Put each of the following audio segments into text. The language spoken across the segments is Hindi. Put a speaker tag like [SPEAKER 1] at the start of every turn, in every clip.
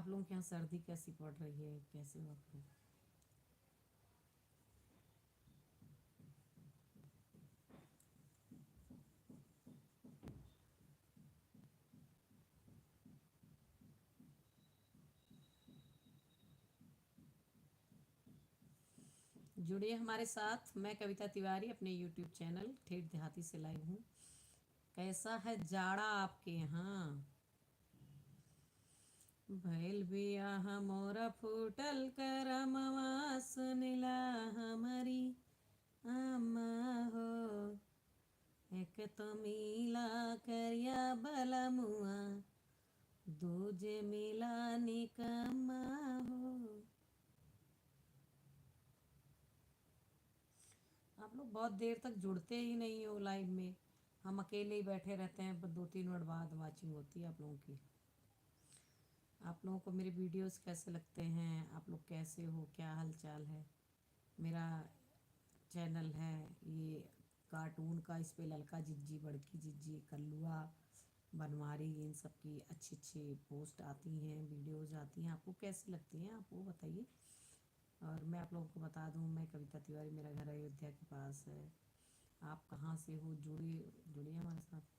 [SPEAKER 1] आप लोगों के यहाँ सर्दी कैसी पड़ रही है, कैसे हो आप लोग? जुड़िए हमारे साथ। मैं कविता तिवारी अपने यूट्यूब चैनल ठेठ देहाती से लाइव हूँ। कैसा है जाड़ा आपके यहाँ? भैल बियाह मोरा फूटल करमवा सुनिला हमारी आमा हो। एक तो मिला करिया बलमुआ, दूजे मिला निकम्मा हो। आप लोग बहुत देर तक जुड़ते ही नहीं हो लाइव में। हम अकेले ही बैठे रहते हैं, पर 2-3 मिनट बाद वाचिंग होती है आप लोगों की। आप लोगों को मेरे वीडियोस कैसे लगते हैं? आप लोग कैसे हो? क्या हाल चाल है? मेरा चैनल है ये कार्टून का। इस पे ललका जिज्जी, बड़की जिज्जी, कल्लुआ, बनवारी, इन सब की अच्छी अच्छी पोस्ट आती हैं, वीडियोस आती हैं। आपको कैसी लगती हैं आप वो बताइए। और मैं आप लोगों को बता दूं, मैं कविता तिवारी, मेरा घर अयोध्या के पास है। आप कहाँ से हो? जुड़िए जुड़िए हमारे साथ।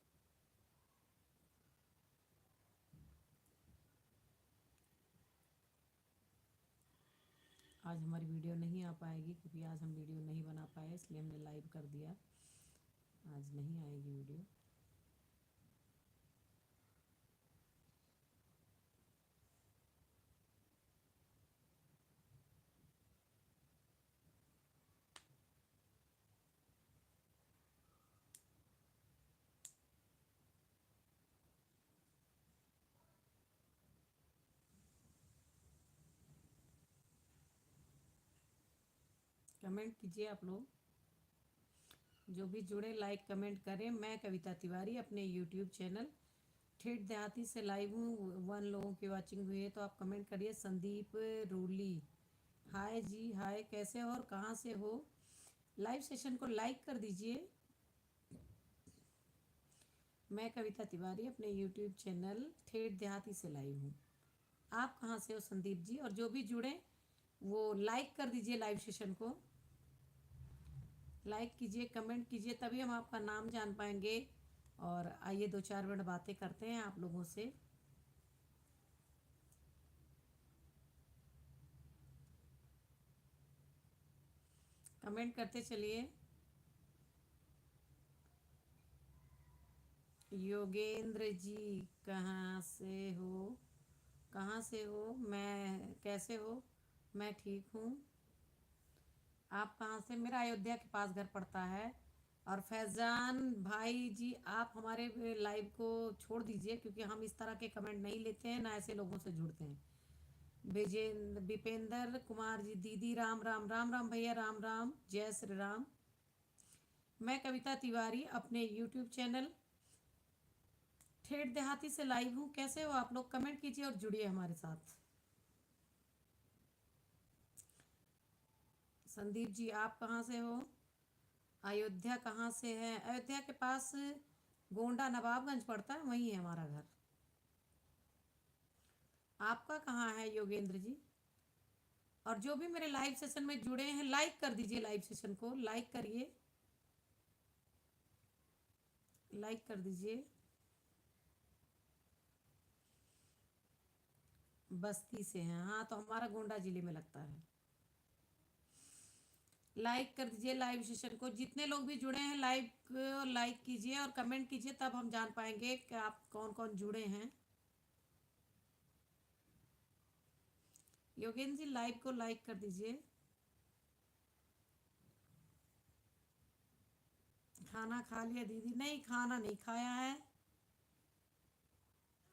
[SPEAKER 1] आज हमारी वीडियो नहीं आ पाएगी क्योंकि आज हम वीडियो नहीं बना पाए, इसलिए हमने लाइव कर दिया। आज नहीं आएगी वीडियो। कमेंट कीजिए आप लोग, जो भी जुड़े लाइक कमेंट करें। मैं कविता तिवारी अपने यूट्यूब चैनल ठेठ देहाती से लाइव हूँ। 1 लोगों की वॉचिंग हुई है, तो आप कमेंट करिए। संदीप रूली, हाय जी हाय, कैसे हो और कहाँ से हो? लाइव सेशन को लाइक कर दीजिए। मैं कविता तिवारी अपने यूट्यूब चैनल ठेठ देहाती से लाइव हूँ। आप कहाँ से हो संदीप जी? और जो भी जुड़े वो लाइक कर दीजिए लाइव सेशन को। लाइक कीजिए, कमेंट कीजिए, तभी हम आपका नाम जान पाएंगे। और आइए 2-4 मिनट बातें करते हैं आप लोगों से। कमेंट करते चलिए। योगेंद्र जी, कहाँ से हो? कहाँ से हो? मैं कैसे हो? मैं ठीक हूँ। आप कहाँ से? मेरा अयोध्या के पास घर पड़ता है। और फैज़ान भाई जी, आप हमारे लाइव को छोड़ दीजिए, क्योंकि हम इस तरह के कमेंट नहीं लेते हैं, ना ऐसे लोगों से जुड़ते हैं। विजेंद्र विपेंद्र कुमार जी, दीदी राम राम। राम राम भैया, राम राम, जय श्री राम। मैं कविता तिवारी अपने यूट्यूब चैनल ठेठ देहाती से लाइव हूँ। कैसे हो आप लोग? कमेंट कीजिए और जुड़िए हमारे साथ। संदीप जी, आप कहाँ से हो? अयोध्या कहाँ से है? अयोध्या के पास गोंडा नवाबगंज पड़ता है, वहीं है हमारा घर। आपका कहाँ है योगेंद्र जी? और जो भी मेरे लाइव सेशन में जुड़े हैं, लाइक कर दीजिए। लाइव सेशन को लाइक करिए, लाइक कर दीजिए। बस्ती से हैं? हाँ, तो हमारा गोंडा जिले में लगता है। लाइक कर दीजिए लाइव सेशन को। जितने लोग भी जुड़े हैं, लाइव लाइक कीजिए और कमेंट कीजिए, तब हम जान पाएंगे कि आप कौन कौन जुड़े हैं। योगेंद्र जी, लाइव को लाइक कर दीजिए। खाना खा लिया दीदी? नहीं, खाना नहीं खाया है।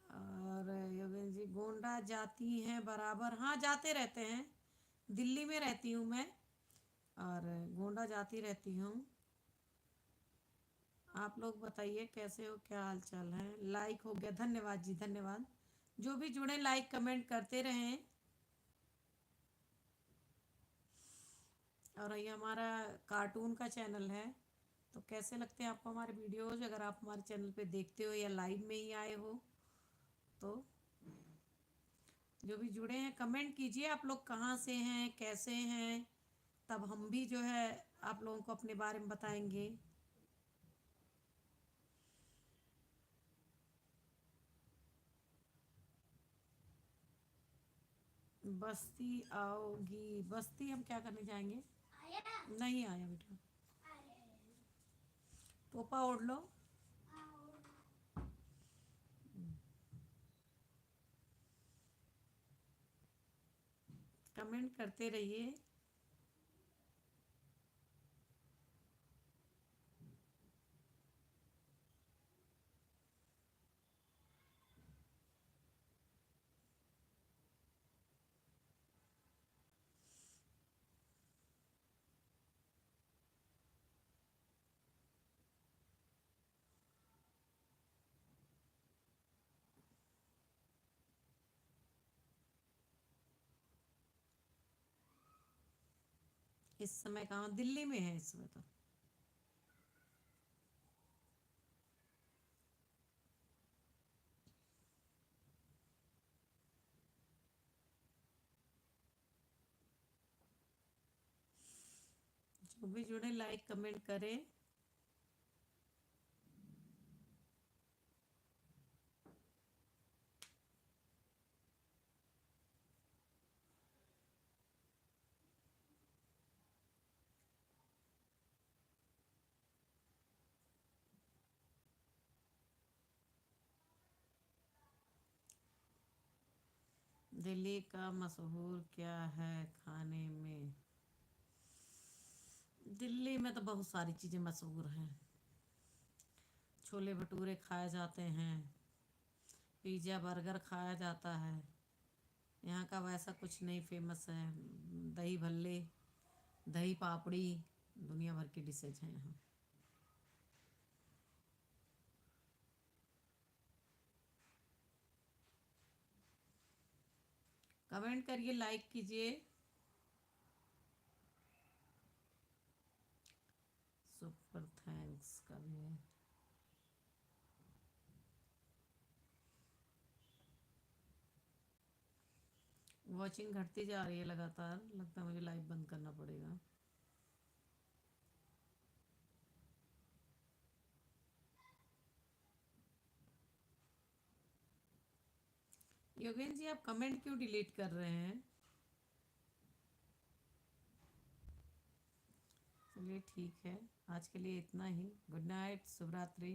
[SPEAKER 1] और योगेंद्र जी, गोंडा जाती हैं बराबर? हाँ, जाते रहते हैं। दिल्ली में रहती हूँ मैं, और गोंडा जाती रहती हूँ। आप लोग बताइए कैसे हो, क्या हाल चाल है? लाइक हो गया, धन्यवाद जी, धन्यवाद। जो भी जुड़े लाइक कमेंट करते रहें। और ये हमारा कार्टून का चैनल है। तो कैसे लगते हैं आपको हमारे वीडियोज? अगर आप हमारे चैनल पे देखते हो या लाइव में ही आए हो तो जो भी जुड़े हैं कमेंट कीजिए आप लोग कहाँ से हैं कैसे हैं, तब हम भी जो है आप लोगों को अपने बारे में बताएंगे। बस्ती आओगी, बस्ती हम क्या करने जाएंगे? नहीं आया बेटा, टोपा ओढ़ लो। कमेंट करते रहिए। इस समय कहाँ, दिल्ली में है इस समय तो। जो भी जुड़े लाइक कमेंट करें। दिल्ली का मशहूर क्या है खाने में? दिल्ली में तो बहुत सारी चीज़ें मशहूर हैं। छोले भटूरे खाए जाते हैं, पिज़्ज़ा बर्गर खाया जाता है। यहाँ का वैसा कुछ नहीं फेमस है। दही भल्ले, दही पापड़ी, दुनिया भर की डिशेज हैं यहाँ। कमेंट करिए, लाइक कीजिए। सुपर थैंक्स का भी है। वॉचिंग घटती जा रही है लगातार, लगता है मुझे लाइव बंद करना पड़ेगा। योगेश जी आप कमेंट क्यों डिलीट कर रहे हैं? चलिए ठीक है, आज के लिए इतना ही। गुड नाइट, शुभ रात्रि।